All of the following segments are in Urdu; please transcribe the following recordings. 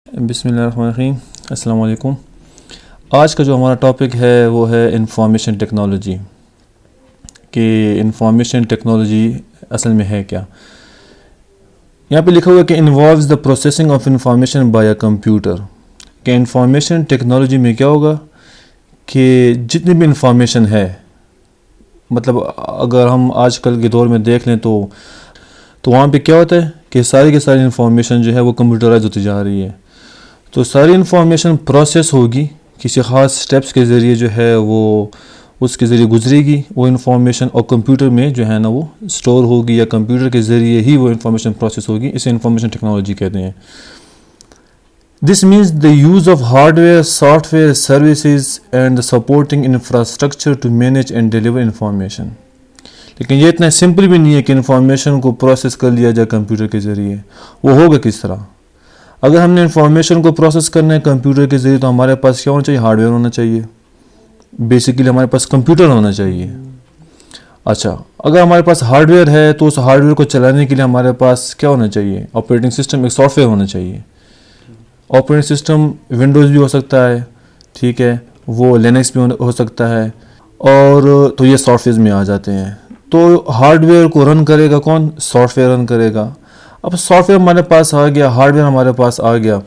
بسم اللہ الرحمن الرحیم. السلام علیکم. آج کا جو ہمارا ٹاپک ہے وہ ہے انفارمیشن ٹیکنالوجی. کہ انفارمیشن ٹیکنالوجی اصل میں ہے کیا. یہاں پہ لکھا ہوا ہے کہ involves the processing of information by a computer. کہ انفارمیشن ٹیکنالوجی میں کیا ہوگا کہ جتنی بھی انفارمیشن ہے، مطلب اگر ہم آج کل کے دور میں دیکھ لیں تو وہاں پہ کیا ہوتا ہے کہ ساری کی ساری انفارمیشن جو ہے وہ کمپیوٹرائز ہوتی جا رہی ہے. تو ساری انفارمیشن پروسیس ہوگی کسی خاص سٹیپس کے ذریعے، جو ہے وہ اس کے ذریعے گزرے گی وہ انفارمیشن، اور کمپیوٹر میں جو ہے نا وہ سٹور ہوگی، یا کمپیوٹر کے ذریعے ہی وہ انفارمیشن پروسیس ہوگی. اسے انفارمیشن ٹیکنالوجی کہتے ہیں. This means the use of hardware, software, services and the supporting infrastructure to manage and deliver information. لیکن یہ اتنا سمپل بھی نہیں ہے کہ انفارمیشن کو پروسیس کر لیا جائے کمپیوٹر کے ذریعے. وہ ہوگا کس طرح؟ اگر ہم نے انفارمیشن کو پروسیس کرنا ہے کمپیوٹر کے ذریعے تو ہمارے پاس کیا ہونا چاہیے؟ ہارڈ ویئر ہونا چاہیے. بیسیکلی ہمارے پاس کمپیوٹر ہونا چاہیے. اچھا، اگر ہمارے پاس ہارڈ ویئر ہے تو اس ہارڈ ویئر کو چلانے کے لیے ہمارے پاس کیا ہونا چاہیے؟ آپریٹنگ سسٹم، ایک سافٹ ویئر ہونا چاہیے. آپریٹنگ سسٹم ونڈوز بھی ہو سکتا ہے، ٹھیک ہے، وہ لینکس بھی ہو سکتا ہے، اور تو یہ سافٹ ویئر میں آ جاتے ہیں. تو ہارڈ ویئر کو رن کرے گا کون؟ سافٹ ویئر رن کرے گا. اب سافٹ ویئر ہمارے پاس آ گیا، ہارڈ ویئر ہمارے پاس آ گیا،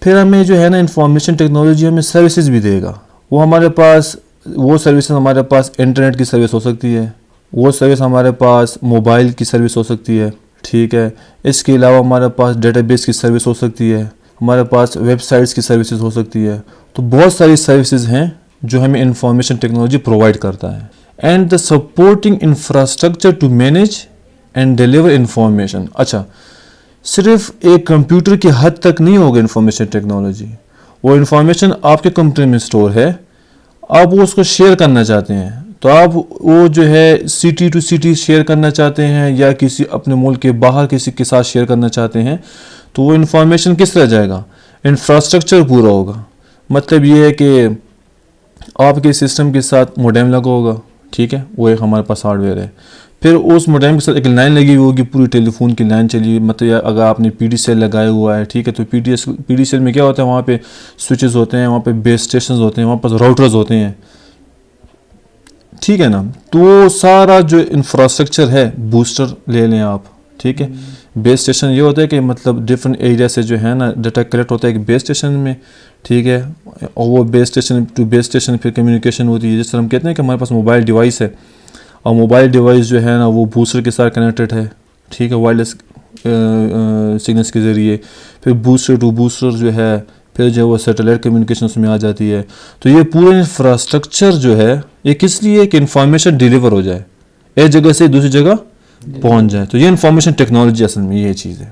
پھر ہمیں جو ہے نا انفارمیشن ٹیکنالوجی ہمیں سروسز بھی دے گا. وہ ہمارے پاس وہ سروسز ہمارے پاس انٹرنیٹ کی سروس ہو سکتی ہے، وہ سروس ہمارے پاس موبائل کی سروس ہو سکتی ہے، ٹھیک ہے. اس کے علاوہ ہمارے پاس ڈیٹا بیس کی سروس ہو سکتی ہے، ہمارے پاس ویب سائٹس کی سروسز ہو سکتی ہے. تو بہت ساری سروسز ہیں جو ہمیں انفارمیشن ٹیکنالوجی پرووائڈ کرتا ہے. And the supporting infrastructure to manage and deliver information. اچھا، صرف ایک کمپیوٹر کی حد تک نہیں ہوگا انفارمیشن ٹیکنالوجی. وہ انفارمیشن آپ کے کمپیوٹر میں اسٹور ہے، آپ وہ اس کو شیئر کرنا چاہتے ہیں، تو آپ وہ جو ہے سٹی ٹو سٹی شیئر کرنا چاہتے ہیں، یا کسی اپنے ملک کے باہر کسی کے ساتھ شیئر کرنا چاہتے ہیں، تو وہ انفارمیشن کس طرح جائے گا؟ انفراسٹرکچر پورا ہوگا. مطلب یہ ہے کہ آپ کے سسٹم کے ساتھ موڈیم لگا ہوگا، ٹھیک ہے، وہ ایک ہمارے پاس ہارڈ ویئر ہے. پھر اس موڈیم کے ساتھ ایک لائن لگی ہوگی، پوری ٹیلی فون کی لائن چلی، مطلب اگر آپ نے پی ڈی سیل لگایا ہوا ہے، ٹھیک ہے، تو پی ڈی سیل میں کیا ہوتا ہے؟ وہاں پہ سوئچز ہوتے ہیں، وہاں پہ بیس اسٹیشنز ہوتے ہیں، وہاں پہ راؤٹرز ہوتے ہیں، ٹھیک ہے نا. تو سارا جو انفراسٹرکچر ہے، بوسٹر لے لیں آپ، ٹھیک ہے. بیس اسٹیشن یہ ہوتا ہے کہ مطلب ڈفرینٹ ایریا سے جو ہے نا ڈیٹا کلیکٹ ہوتا ہے ایک بیس اسٹیشن میں، ٹھیک ہے، اور وہ بیس اسٹیشن ٹو بیس اسٹیشن پھر کمیونیکیشن ہوتی ہے. جس طرح ہم کہتے ہیں کہ ہمارے پاس موبائل ڈیوائس ہے، اور موبائل ڈیوائس جو ہے نا وہ بوسٹر کے ساتھ کنیکٹڈ ہے، ٹھیک ہے، وائرلیس سگنلس کے ذریعے. پھر بوسٹر ٹو بوسٹر جو ہے، پھر جو وہ سیٹلائٹ کمیونیکیشن اس میں آ جاتی ہے. تو یہ پورا انفراسٹرکچر جو ہے یہ کس لیے؟ کہ انفارمیشن ڈیلیور ہو جائے، ایک جگہ سے دوسری جگہ پہنچ جائے. تو یہ انفارمیشن ٹیکنالوجی اصل میں یہ چیز ہے.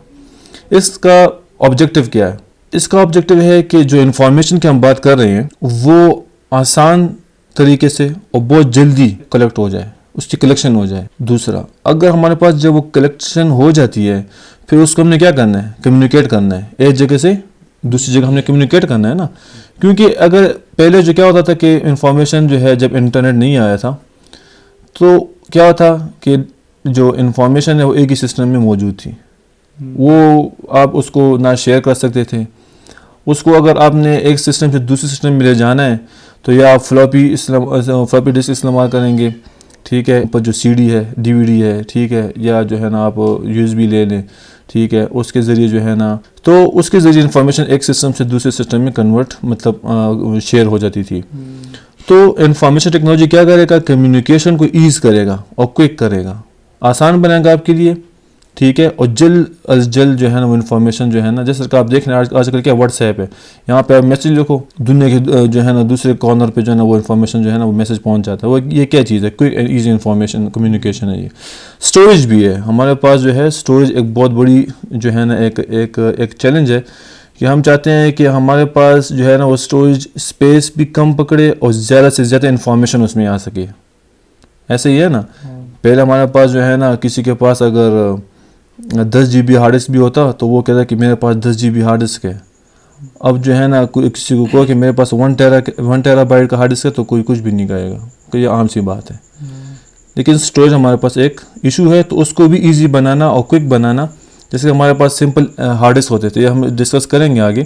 اس کا آبجیکٹیو کیا ہے؟ اس کا آبجیکٹیو ہے کہ جو انفارمیشن کی ہم بات کر رہے ہیں وہ آسان طریقے سے اور بہت جلدی کلیکٹ ہو جائے، اس کی کلیکشن ہو جائے. دوسرا، اگر ہمارے پاس جب وہ کلیکشن ہو جاتی ہے پھر اس کو ہم نے کیا کرنا ہے؟ کمیونیکیٹ کرنا ہے. ایک جگہ سے دوسری جگہ ہم نے کمیونیکیٹ کرنا ہے نا. کیونکہ اگر پہلے جو کیا ہوتا تھا کہ انفارمیشن جو ہے جب انٹرنیٹ نہیں آیا تھا تو کیا ہوتا کہ جو انفارمیشن ہے وہ ایک ہی سسٹم میں موجود تھی. وہ آپ اس کو نہ شیئر کر سکتے تھے. اس کو اگر آپ نے ایک سسٹم سے دوسرے سسٹم میں لے جانا ہے تو یا آپ فلاپی ڈسک استعمال کریں گے، ٹھیک ہے، پر جو سی ڈی ہے، ڈی وی ڈی ہے، ٹھیک ہے، یا جو ہے نا آپ یو ایس بی لے لیں، ٹھیک ہے، اس کے ذریعے جو ہے نا تو اس کے ذریعے انفارمیشن ایک سسٹم سے دوسرے سسٹم میں کنورٹ مطلب شیئر ہو جاتی تھی. تو انفارمیشن ٹیکنالوجی کیا کرے گا؟ کمیونیکیشن کو ایز کرے گا اور کوئک کرے گا، آسان بنائے گا آپ کے لیے، ٹھیک ہے. اور جلد از جلد جو ہے نا وہ انفارمیشن جو ہے نا، جیسے کہ آپ دیکھ رہے ہیں آج کل کیا واٹس ایپ ہے، یہاں پہ آپ میسیج لکھو، دنیا کے جو ہے نا دوسرے کارنر پہ جو ہے نا وہ انفارمیشن جو ہے نا وہ میسیج پہنچ جاتا ہے. وہ یہ کیا چیز ہے؟ Quick and easy information communication ہے. یہ اسٹوریج بھی ہے ہمارے پاس، جو ہے اسٹوریج ایک بہت بڑی جو ہے نا ایک چیلنج ہے کہ ہم چاہتے ہیں کہ ہمارے پاس جو ہے نا وہ اسٹوریج اسپیس بھی کم پکڑے اور زیادہ سے زیادہ انفارمیشن اس میں آ سکے. ایسے ہی ہے نا. پہلے ہمارے پاس جو ہے نا کسی کے پاس اگر 10 GB ہارڈ ڈسک بھی ہوتا تو وہ کہتا ہے کہ میرے پاس 10 GB ہارڈ ڈسک ہے. اب جو ہے نا کسی کو کہو کہ میرے پاس 1 ٹیرا بائٹ کا ہارڈ ڈسک ہے تو کوئی کچھ بھی نہیں کہے گا کہ یہ عام سی بات ہے. لیکن اسٹوریج ہمارے پاس ایک ایشو ہے، تو اس کو بھی ایزی بنانا اور کوئک بنانا. جیسے ہمارے پاس سمپل ہارڈ ڈسک ہوتے تھے، یہ ہم ڈسکس کریں گے آگے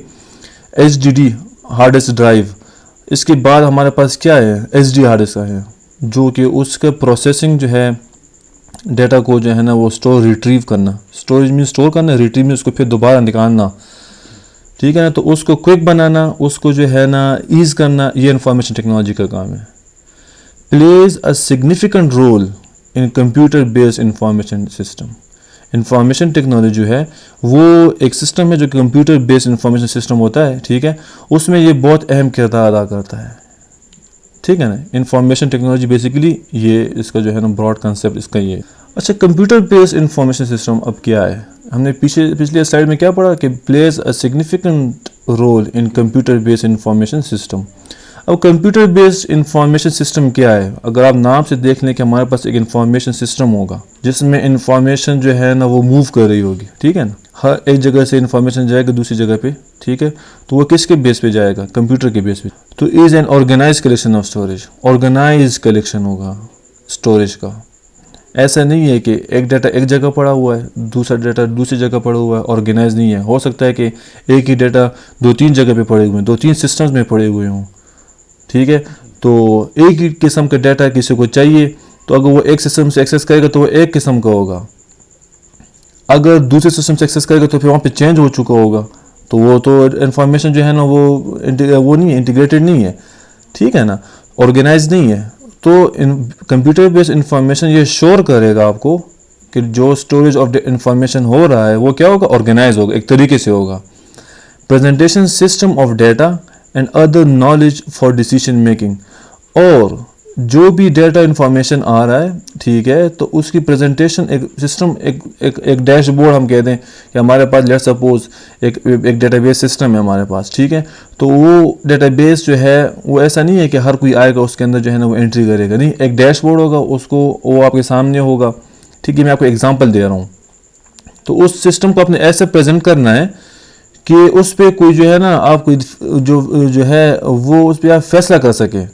HDD ہارڈ ڈسک ڈرائیو. اس کے بعد ہمارے پاس کیا ہے, SD ہارڈ ڈسک ہے, جو کہ اس کا پروسیسنگ جو ہے ڈیٹا کو جو ہے نا وہ ریٹریو کرنا, اسٹوریج میں اسٹور کرنا, ریٹریو میں اس کو پھر دوبارہ نکالنا, ٹھیک ہے نا. تو اس کو کوئک بنانا, اس کو جو ہے نا ایز کرنا, یہ انفارمیشن ٹیکنالوجی کا کام ہے. Plays a significant role in computer based information system. Information technology جو ہے وہ ایک سسٹم ہے جو کہ کمپیوٹر بیسڈ انفارمیشن سسٹم ہوتا ہے, ٹھیک ہے. اس میں یہ بہت اہم کردار ادا کرتا ہے, ٹھیک ہے نا. انفارمیشن ٹیکنالوجی بیسیکلی یہ اس کا جو ہے نا براڈ کنسیپٹ اس کا یہ. اچھا, کمپیوٹر بیسڈ انفارمیشن سسٹم اب کیا ہے؟ ہم نے پچھلی سلائڈ میں کیا پڑھا کہ plays a significant role in computer based information system. اب کمپیوٹر بیسڈ انفارمیشن سسٹم کیا ہے؟ اگر آپ نام سے دیکھ لیں کہ ہمارے پاس ایک انفارمیشن سسٹم ہوگا جس میں انفارمیشن جو ہے نا وہ موو کر رہی ہوگی, ٹھیک ہے نا. ہر ایک جگہ سے انفارمیشن جائے گا دوسری جگہ پہ, ٹھیک ہے. تو وہ کس کے بیس پہ جائے گا؟ کمپیوٹر کے بیس پہ. تو is an organized collection of storage, organized collection ہوگا اسٹوریج کا. ایسا نہیں ہے کہ ایک ڈیٹا ایک جگہ پڑا ہوا ہے, دوسرا ڈیٹا دوسری جگہ پڑا ہوا ہے, آرگنائز نہیں ہے. ہو سکتا ہے کہ ایک ہی ڈیٹا 2-3 جگہ پہ پڑے ہوئے ہیں, 2-3 سسٹمز میں پڑے ہوئے ہوں, ٹھیک ہے. تو ایک ہی قسم کا ڈیٹا کسی کو چاہیے, تو اگر وہ ایک سسٹم سے ایکسیس کرے گا تو وہ ایک قسم کا ہوگا. اگر دوسرے سسٹم سے ایکسیس کرے گا تو پھر وہاں پہ چینج ہو چکا ہوگا. تو وہ تو انفارمیشن جو ہے نا وہ نہیں ہے, انٹیگریٹڈ نہیں ہے, ٹھیک ہے نا, آرگنائز نہیں ہے. تو کمپیوٹر بیس انفارمیشن یہ شور کرے گا آپ کو کہ جو اسٹوریج آف انفارمیشن ہو رہا ہے وہ کیا ہوگا؟ آرگنائز ہوگا, ایک طریقے سے ہوگا. Presentation system of data and other knowledge for decision making. اور جو بھی ڈیٹا انفارمیشن آ رہا ہے, ٹھیک ہے, تو اس کی پریزنٹیشن ایک سسٹم, ایک ڈیش بورڈ ہم کہتے ہیں کہ ہمارے پاس لیٹ سپوز ایک ڈیٹا بیس سسٹم ہے ہمارے پاس, ٹھیک ہے. تو وہ ڈیٹا بیس جو ہے وہ ایسا نہیں ہے کہ ہر کوئی آئے گا اس کے اندر جو ہے نا وہ انٹری کرے گا, نہیں. ایک ڈیش بورڈ ہوگا, اس کو وہ آپ کے سامنے ہوگا, ٹھیک ہے. میں آپ کو ایگزامپل دے رہا ہوں. تو اس سسٹم کو آپ نے ایسے پریزنٹ کرنا ہے کہ اس پہ کوئی جو ہے نا آپ کوئی جو ہے وہ اس پہ آپ فیصلہ کر سکے.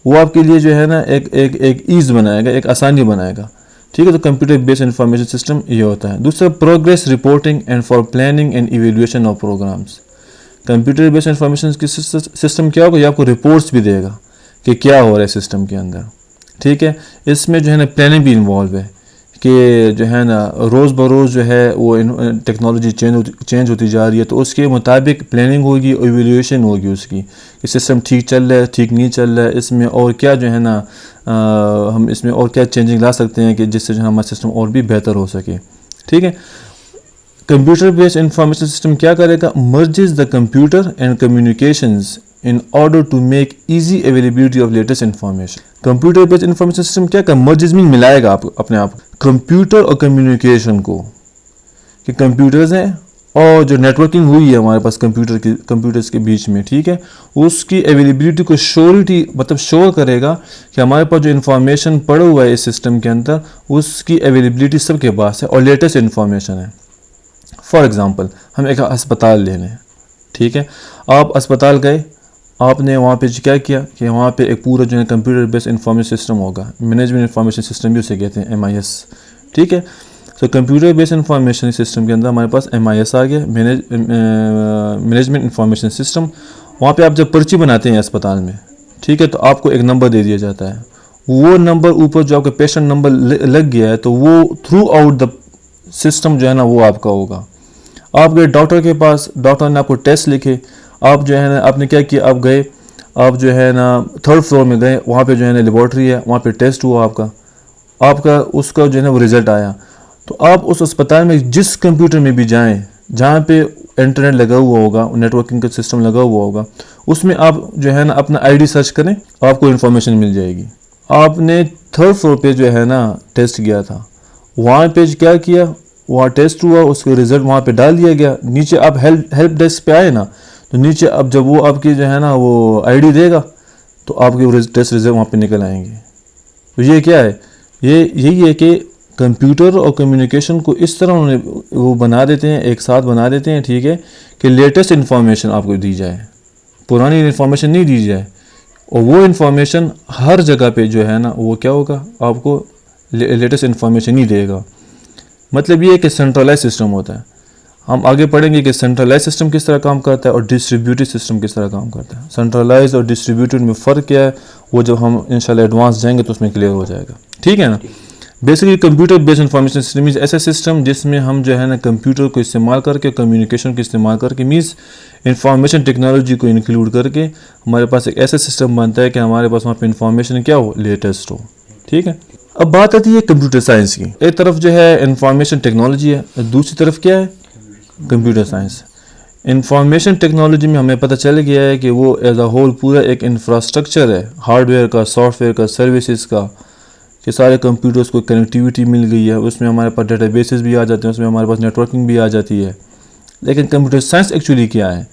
وہ آپ کے لیے جو ہے نا ایک ایز بنائے گا, ایک آسانی بنائے گا, ٹھیک ہے. تو کمپیوٹر بیس انفارمیشن سسٹم یہ ہوتا ہے. دوسرا, progress reporting and for planning and evaluation of programs. Computer base information system کیا ہوگا؟ یہ آپ کو رپورٹس بھی دے گا کہ کیا ہو رہا ہے سسٹم کے اندر, ٹھیک ہے. اس میں جو ہے نا پلاننگ بھی انوالو ہے کہ جو ہے نا روز بروز جو ہے وہ ٹیکنالوجی چینج ہوتی جا رہی ہے, تو اس کے مطابق پلاننگ ہوگی, ایویلویشن ہوگی اس کی کہ سسٹم ٹھیک چل رہا ہے, ٹھیک نہیں چل رہا ہے, اس میں اور کیا جو ہے نا ہم اس میں اور کیا چینجنگ لا سکتے ہیں کہ جس سے جو ہمارا سسٹم اور بھی بہتر ہو سکے, ٹھیک ہے. کمپیوٹر بیس انفارمیشن سسٹم کیا کرے گا؟ Merges the computer and communications in order to make easy availability of latest information. Computer base information system کیا کہ مرجز میں ملائے گا اپنے آپ کمپیوٹر اور کمیونیکیشن کو, کہ کمپیوٹرز ہیں اور جو نیٹورکنگ ہوئی ہے ہمارے پاس کمپیوٹرز کے بیچ میں, ٹھیک ہے, اس کی اویلیبلٹی کو شیورٹی مطلب شور کرے گا کہ ہمارے پاس جو انفارمیشن پڑا ہوا ہے اس سسٹم کے اندر اس کی اویلیبلٹی سب کے پاس ہے اور لیٹسٹ انفارمیشن ہے. فار ایگزامپل ہم ایک ہسپتال لے لیں, ٹھیک ہے. آپ اسپتال گئے, آپ نے وہاں پہ کیا کیا کہ وہاں پہ ایک پورا جو ہے کمپیوٹر بیس انفارمیشن سسٹم ہوگا, مینجمنٹ انفارمیشن سسٹم بھی اسے کہتے ہیں, MIS, ٹھیک ہے. تو کمپیوٹر بیس انفارمیشن سسٹم کے اندر ہمارے پاس MIS آ گیا, مینجمنٹ انفارمیشن سسٹم. وہاں پہ آپ جب پرچی بناتے ہیں اسپتال میں, ٹھیک ہے, تو آپ کو ایک نمبر دے دیا جاتا ہے. وہ نمبر اوپر جو آپ کا پیشنٹ نمبر لگ گیا ہے تو وہ تھرو آؤٹ دا سسٹم جو ہے نا وہ آپ کا ہوگا. آپ گئے ڈاکٹر کے پاس, ڈاکٹر نے آپ کو ٹیسٹ لکھے, آپ جو ہے نا آپ نے کیا کیا, آپ گئے, آپ جو ہے نا 3rd فلور میں گئے, وہاں پہ جو ہے نا لیبارٹری ہے, وہاں پہ ٹیسٹ ہوا آپ کا اس کا جو ہے نا وہ رزلٹ آیا. تو آپ اس اسپتال میں جس کمپیوٹر میں بھی جائیں جہاں پہ انٹرنیٹ لگا ہوا ہوگا, نیٹورکنگ کا سسٹم لگا ہوا ہوگا, اس میں آپ جو ہے نا اپنا ID سرچ کریں, آپ کو انفارمیشن مل جائے گی. آپ نے 3rd فلور پہ جو ہے نا ٹیسٹ کیا تھا, وہاں پہ کیا کیا, وہاں ٹیسٹ ہوا, اس کا رزلٹ وہاں پہ ڈال دیا گیا. نیچے آپ ہیلپ ڈیسک پہ آئے نا, تو نیچے اب جب وہ آپ کی جو ہے نا وہ ID دے گا تو آپ کے ٹیسٹ رزلٹ وہاں پہ نکل آئیں گے. تو یہ کیا ہے, یہی ہے کہ کمپیوٹر اور کمیونیکیشن کو اس طرح انہوں نے وہ بنا دیتے ہیں, ایک ساتھ بنا دیتے ہیں, ٹھیک ہے, کہ لیٹسٹ انفارمیشن آپ کو دی جائے, پرانی انفارمیشن نہیں دی جائے. اور وہ انفارمیشن ہر جگہ پہ جو ہے نا وہ کیا ہوگا, آپ کو لیٹسٹ انفارمیشن ہی دے گا. مطلب یہ ہے کہ سینٹرلائز سسٹم ہوتا ہے. ہم آگے پڑھیں گے کہ سینٹرلائز سسٹم کس طرح کام کرتا ہے اور ڈسٹریبیوٹڈ سسٹم کس طرح کام کرتا ہے. سینٹرلائز اور ڈسٹریبیوٹڈ میں فرق کیا ہے وہ جب ہم انشاءاللہ ایڈوانس جائیں گے تو اس میں کلیئر ہو جائے گا. ٹھیک ہے نا. Basically computer based information system is ایسا سسٹم جس میں ہم جو ہے نا کمپیوٹر کو استعمال کر کے کمیونیکیشن کو استعمال کر کے مینس انفارمیشن ٹیکنالوجی کو انکلوڈ کر کے ہمارے پاس ایک ایسا سسٹم بنتا ہے کہ ہمارے پاس وہاں پہ انفارمیشن کیا ہو, لیٹسٹ ہو. ٹھیک ہے. اب بات آتی ہے کمپیوٹر سائنس کی. ایک طرف جو ہے انفارمیشن ٹیکنالوجی ہے, دوسری طرف کیا ہے کمپیوٹر سائنس. انفارمیشن ٹیکنالوجی میں ہمیں پتہ چل گیا ہے کہ وہ ایز اے ہول پورا ایک انفراسٹرکچر ہے, ہارڈ ویئر کا, سافٹ ویئر کا, سروسز کا, کہ سارے کمپیوٹرز کو کنیکٹیوٹی مل گئی ہے. اس میں ہمارے پاس ڈیٹا بیسز بھی آ جاتے ہیں, اس میں ہمارے پاس نیٹورکنگ بھی آ جاتی ہے. لیکن کمپیوٹر سائنس ایکچولی کیا ہے؟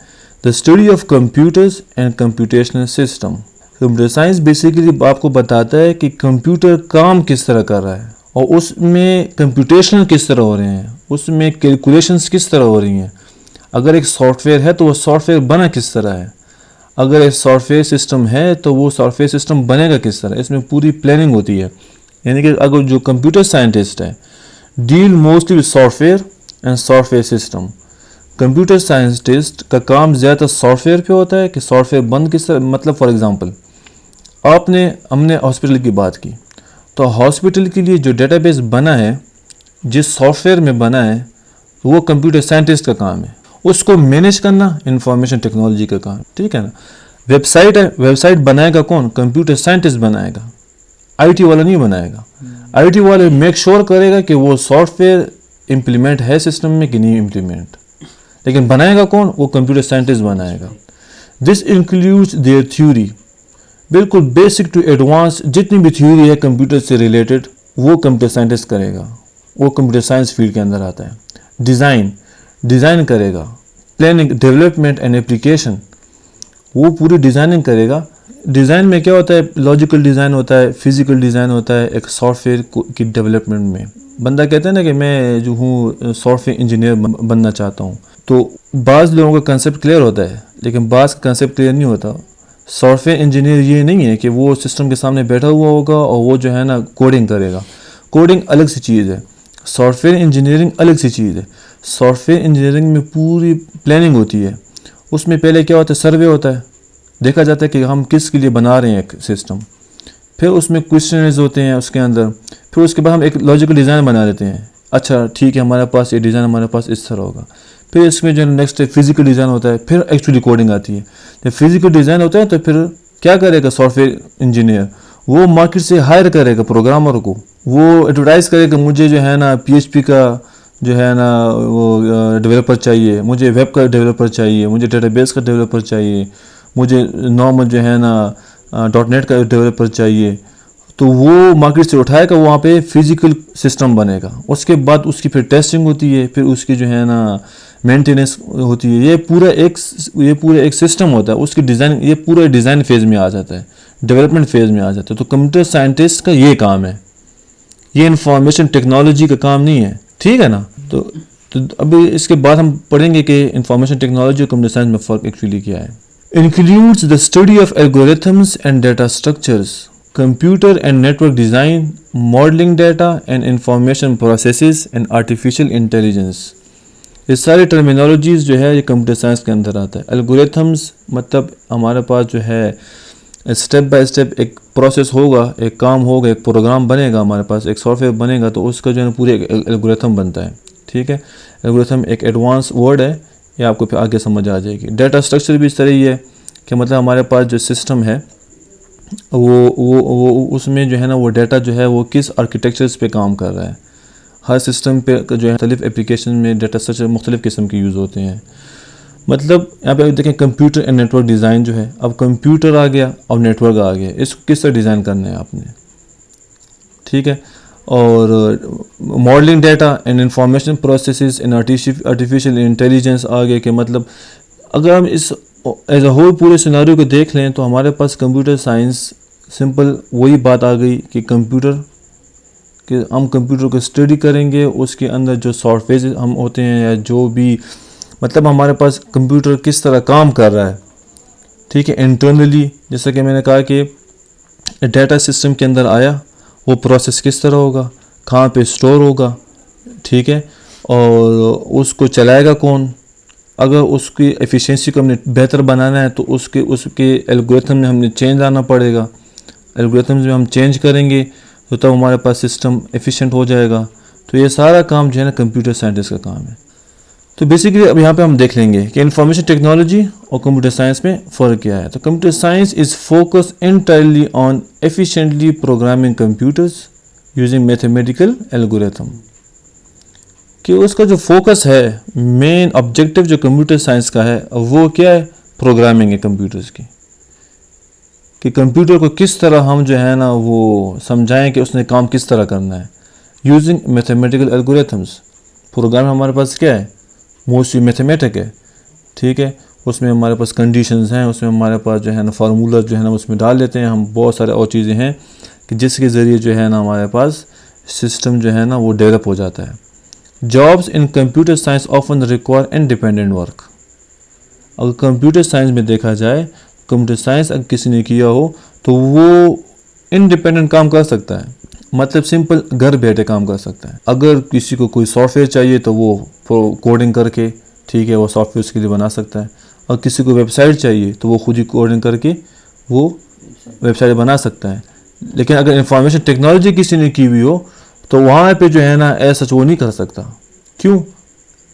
دا study of computers and computational system. Computer science basically آپ کو بتاتا ہے کہ کمپیوٹر کام کس طرح کر رہا ہے اور اس میں کمپیوٹیشن کس طرح ہو رہے ہیں, اس میں کیلکولیشنز کس طرح ہو رہی ہیں. اگر ایک سافٹ ویئر ہے تو وہ سافٹ ویئر بنا کس طرح ہے, اگر ایک سافٹ ویئر سسٹم ہے تو وہ سافٹ ویئر سسٹم بنے گا کس طرح. اس میں پوری پلاننگ ہوتی ہے. یعنی کہ اگر جو کمپیوٹر سائنٹسٹ ہے deal mostly with software and software system. Computer scientist کا کام زیادہ سافٹ ویئر پہ ہوتا ہے کہ سافٹ ویئر بند کس طرح. مطلب فار ایگزامپل ہم نے ہاسپٹل کی بات کی تو ہاسپٹل کے لیے جو ڈیٹا بیس بنا ہے جس سافٹ ویئر میں بنا ہے وہ کمپیوٹر سائنٹسٹ کا کام ہے. اس کو مینیج کرنا انفارمیشن ٹیکنالوجی کا کام. ٹھیک ہے نا. ویب سائٹ ہے, ویب سائٹ بنائے گا کون؟ کمپیوٹر سائنٹسٹ بنائے گا, آئی ٹی والا نہیں بنائے گا. آئی ٹی والا میک شور کرے گا کہ وہ سافٹ ویئر امپلیمنٹ ہے سسٹم میں کہ نہیں امپلیمنٹ, لیکن بنائے گا کون؟ وہ کمپیوٹر سائنٹسٹ بنائے گا. دس انکلیوڈس دیئر تھیوری, بالکل بیسک ٹو ایڈوانس جتنی بھی تھیوری ہے کمپیوٹر سے ریلیٹڈ وہ کمپیوٹر سائنٹسٹ کرے گا, وہ کمپیوٹر سائنس فیلڈ کے اندر آتا ہے. ڈیزائن کرے گا, پلاننگ, ڈیولپمنٹ اینڈ اپلیکیشن, وہ پوری ڈیزائننگ کرے گا. ڈیزائن میں کیا ہوتا ہے؟ لاجیکل ڈیزائن ہوتا ہے, فزیکل ڈیزائن ہوتا ہے. ایک سافٹ ویئر کی ڈیولپمنٹ میں بندہ کہتا ہے نا کہ میں جو ہوں سافٹ ویئر انجینئر بننا چاہتا ہوں, تو بعض لوگوں کا کنسیپٹ کلیئر ہوتا ہے لیکن بعض کا کنسیپٹ کلیئر نہیں ہوتا. سافٹ ویئر انجینئر یہ نہیں ہے کہ وہ سسٹم کے سامنے بیٹھا ہوا ہوگا اور وہ جو ہے نا کوڈنگ کرے گا. کوڈنگ الگ سی چیز ہے, سافٹ ویئر انجینئرنگ الگ سی چیز ہے. سافٹ ویئر انجینئرنگ میں پوری پلاننگ ہوتی ہے. اس میں پہلے کیا ہوتا ہے؟ سروے ہوتا ہے, دیکھا جاتا ہے کہ ہم کس کے لیے بنا رہے ہیں ایک سسٹم. پھر اس میں کویشچنز ہوتے ہیں اس کے اندر. پھر اس کے بعد ہم ایک لاجیکل ڈیزائن بنا لیتے ہیں. اچھا ٹھیک ہے, ہمارے پاس یہ ڈیزائن ہمارے پاس اس طرح ہوگا. پھر اس میں جو نیکسٹ فزیکل ڈیزائن ہوتا ہے, پھر ایکچولی کوڈنگ آتی ہے. جب فزیکل ڈیزائن ہوتا ہے تو پھر کیا کرے گا سافٹ ویئر انجینئر؟ وہ مارکیٹ سے ہائر کرے گا پروگرامر کو, وہ ایڈورٹائز کرے گا مجھے جو ہے نا PHP کا جو ہے نا وہ ڈیولپر چاہیے, مجھے ویب کا ڈیولپر چاہیے, مجھے ڈیٹا بیس کا ڈیولپر چاہیے, مجھے نارمل جو ہے نا .NET کا ڈیولپر چاہیے. تو وہ مارکیٹ سے اٹھائے گا, وہاں پہ فزیکل سسٹم بنے گا. اس کے بعد اس کی پھر ٹیسٹنگ ہوتی ہے, پھر اس کی جو ہے نا مینٹیننس ہوتی ہے. یہ پورا ایک سسٹم ہوتا ہے. اس کی ڈیزائن, یہ پورا ڈیزائن فیز میں آ جاتا ہے, ڈیولپمنٹ فیز میں آ جاتا ہے. تو کمپیوٹر سائنٹسٹ کا یہ کام ہے, یہ انفارمیشن ٹیکنالوجی کا کام نہیں ہے. ٹھیک ہے نا. تو ابھی اس کے بعد ہم پڑھیں گے کہ انفارمیشن ٹیکنالوجی اور کمپیوٹر سائنس میں فرق ایکچولی کیا ہے. Includes the study of algorithms and data structures, computer and network design, modelling data and information processes and artificial intelligence. یہ ساری ٹرمینالوجیز جو ہے یہ کمپیوٹر سائنس کے اندر آتا ہے. الگورتھمز مطلب ہمارے پاس جو ہے اسٹیپ بائی اسٹیپ ایک پروسیس ہوگا, ایک کام ہوگا, ایک پروگرام بنے گا, ہمارے پاس ایک سافٹ ویئر بنے گا, تو اس کا جو ہے نا پورے الگورتھم بنتا ہے. ٹھیک ہے. الگورتھم ایک ایڈوانس ورڈ ہے, یہ آپ کو پھر آگے سمجھ آ جائے گی. ڈیٹا اسٹرکچر بھی اس طرح ہی ہے کہ مطلب ہمارے پاس جو سسٹم ہے وہ اس میں جو ہے نا وہ ڈیٹا جو ہے وہ کس آرکیٹیکچرز پہ کام کر رہا ہے. ہر سسٹم پہ جو ہے مختلف اپلیکیشن میں ڈیٹا اسٹرکچر مختلف قسم کے یوز ہوتے ہیں. مطلب یہاں پہ دیکھیں کمپیوٹر اینڈ نیٹورک ڈیزائن جو ہے, اب کمپیوٹر آ گیا, اب نیٹورک آ گیا, اس کو کس طرح ڈیزائن کرنا ہے آپ نے. ٹھیک ہے. اور modelling data and information processes and artificial intelligence آ گئے. کہ مطلب اگر ہم اس ایز اے ہول پورے سیناریو کو دیکھ لیں تو ہمارے پاس کمپیوٹر سائنس سمپل وہی بات آ گئی کہ ہم کمپیوٹر کو اسٹڈی کریں گے, اس کے اندر جو سافٹ ویئر ہم ہوتے ہیں یا جو بھی مطلب ہمارے پاس کمپیوٹر کس طرح کام کر رہا ہے. ٹھیک ہے. انٹرنلی جیسا کہ میں نے کہا کہ ڈیٹا سسٹم کے اندر آیا, وہ پروسیس کس طرح ہوگا, کہاں پہ اسٹور ہوگا. ٹھیک ہے. اور اس کو چلائے گا کون. اگر اس کی ایفیشینسی کو ہم نے بہتر بنانا ہے تو اس کے الگوریتھم میں ہم نے چینج لانا پڑے گا. الگوریتھمز میں ہم چینج کریں گے تو تب ہمارے پاس سسٹم ایفیشینٹ ہو جائے گا. تو یہ سارا کام جو ہے نا کمپیوٹر سائنٹسٹ کا کام ہے. تو بیسیکلی اب یہاں پہ ہم دیکھ لیں گے کہ انفارمیشن ٹیکنالوجی اور کمپیوٹر سائنس میں فرق کیا ہے. تو computer science is focus entirely on efficiently programming computers using mathematical algorithm. کہ اس کا جو فوکس ہے, مین آبجیکٹیو جو کمپیوٹر سائنس کا ہے وہ کیا ہے؟ پروگرامنگ ہے کمپیوٹرز کی. کہ کمپیوٹر کو کس طرح ہم جو ہے نا وہ سمجھائیں کہ اس نے کام کس طرح کرنا ہے یوزنگ میتھمیٹیکل الگوریتھمس. پروگرام ہمارے پاس کیا ہے؟ موسٹلی میتھمیٹک ہے. ٹھیک ہے, اس میں ہمارے پاس کنڈیشنز ہیں, اس میں ہمارے پاس جو ہے نا فارمولہ جو ہے نا اس میں ڈال دیتے ہیں ہم. بہت سارے اور چیزیں ہیں کہ جس کے ذریعے جو ہے نا ہمارے پاس سسٹم جو ہے نا وہ ڈیولپ ہو جاتا ہے. Jobs in computer science often require independent work. اگر کمپیوٹر سائنس میں دیکھا جائے, کمپیوٹر سائنس اگر کسی نے کیا ہو تو وہ انڈیپینڈنٹ کام کر سکتا ہے. مطلب سمپل گھر بیٹھے کام کر سکتا ہے. اگر کسی کو کوئی سافٹ ویئر چاہیے تو وہ کوڈنگ کر کے, ٹھیک ہے, وہ سافٹ ویئر اس کے لیے بنا سکتا ہے. اور کسی کو ویب سائٹ چاہیے تو وہ خود ہی کوڈنگ کر کے وہ ویب سائٹ بنا سکتا ہے. لیکن اگر انفارمیشن ٹیکنالوجی کسی نے کی ہوئی ہو تو وہاں پہ جو ہے نا ایسا وہ نہیں کر سکتا. کیوں؟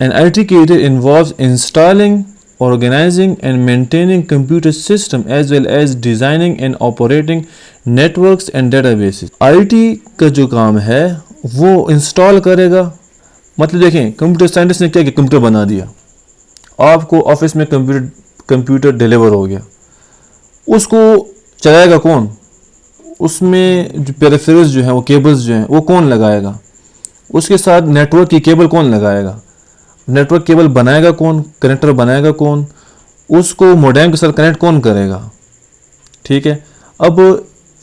An I T career involves installing, organizing and maintaining computer system as well as designing and operating networks and databases. I T کا جو کام ہے وہ انسٹال کرے گا. مطلب دیکھیں, کمپیوٹر سائنٹسٹ نے کیا کہ کمپیوٹر بنا دیا, آپ کو آفس میں کمپیوٹر ڈیلیور ہو گیا. اس کو چلائے گا کون؟ اس میں جو پیریفرلز جو ہیں وہ کیبلز جو ہیں وہ کون لگائے گا؟ اس کے ساتھ نیٹ ورک کی کیبل کون لگائے گا؟ نیٹ ورک کیبل بنائے گا کون؟ کنیکٹر بنائے گا کون؟ اس کو موڈیم کے ساتھ کنیکٹ کون کرے گا؟ ٹھیک ہے. اب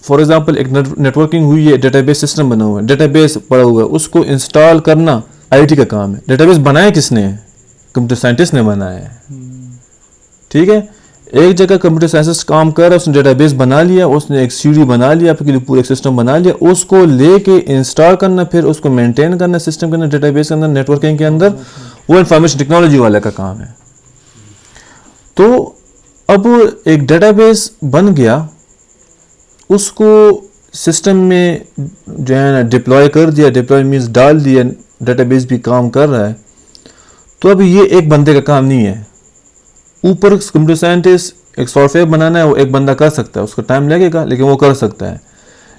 فار ایگزامپل ایک نیٹ ورکنگ ہوئی ہے, ڈیٹا بیس سسٹم بنا ہوا ہے, ڈیٹا بیس پڑا ہوا ہے, اس کو انسٹال کرنا آئی ٹی کا کام ہے. ڈیٹا بیس بنایا کس نے؟ کمپیوٹر سائنٹسٹ نے بنایا ہے. ٹھیک ہے, ایک جگہ کمپیوٹر سائنسسٹ کام کر رہا ہے, اس نے ڈیٹا بیس بنا لیا, اس نے ایک سی ڈی بنا لیا, آپ کے لیے پورا ایک سسٹم بنا لیا, اس کو لے کے انسٹال کرنا, پھر اس کو مینٹین کرنا سسٹم کے اندر, ڈیٹا بیس کے اندر, نیٹ ورکنگ کے اندر, وہ انفارمیشن ٹیکنالوجی والے کا کام ہے. تو اب ایک ڈیٹا بیس بن گیا, اس کو سسٹم میں جو ہے نا ڈپلوائے کر دیا, ڈپلوائے مینس ڈال دیا, ڈیٹا بیس بھی کام کر رہا ہے. تو اب یہ ایک بندے کا کام نہیں ہے. اوپر کمپیوٹر سائنٹسٹ ایک سافٹ ویئر بنانا ہے, وہ ایک بندہ کر سکتا ہے, اس کا ٹائم لگے گا لیکن وہ کر سکتا ہے.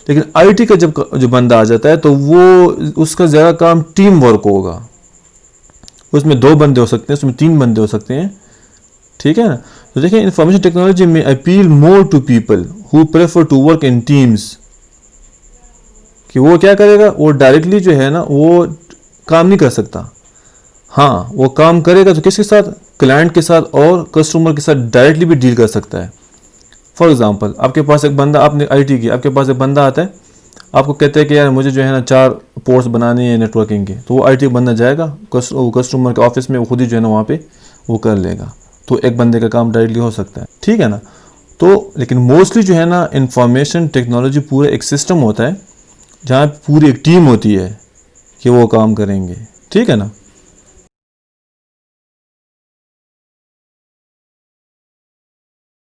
لیکن آئی ٹی کا جو بندہ آ جاتا ہے تو وہ اس کا زیادہ کام ٹیم ورک ہوگا. اس میں 2 بندے ہو سکتے ہیں, اس میں 3 بندے ہو سکتے ہیں. ٹھیک ہے نا. تو دیکھیں, انفارمیشن ٹیکنالوجی میں appeal more to people who prefer to work in teams. کہ وہ کیا کرے گا, وہ ڈائریکٹلی جو ہے نا وہ کام نہیں کر سکتا. ہاں, وہ کام کرے گا تو کس کے ساتھ؟ کلائنٹ کے ساتھ اور کسٹمر کے ساتھ ڈائریکٹلی بھی ڈیل کر سکتا ہے. فار ایگزامپل, آپ کے پاس ایک بندہ, آپ نے آئی ٹی کی, آپ کے پاس ایک بندہ آتا ہے, آپ کو کہتے ہیں کہ یار مجھے جو ہے نا 4 پورٹس بنانی ہے نیٹ ورکنگ کے. تو وہ آئی ٹی بندہ جائے گا کسٹمر کے آفس میں, وہ خود ہی جو ہے نا وہاں پہ وہ کر لے گا. تو ایک بندے کا کام ڈائریکٹلی ہو سکتا ہے. ٹھیک ہے نا. تو لیکن موسٹلی جو ہے نا انفارمیشن ٹیکنالوجی پورا ایک سسٹم ہوتا ہے جہاں پوری ایک ٹیم ہوتی ہے کہ وہ کام کریں گے. ٹھیک ہے نا.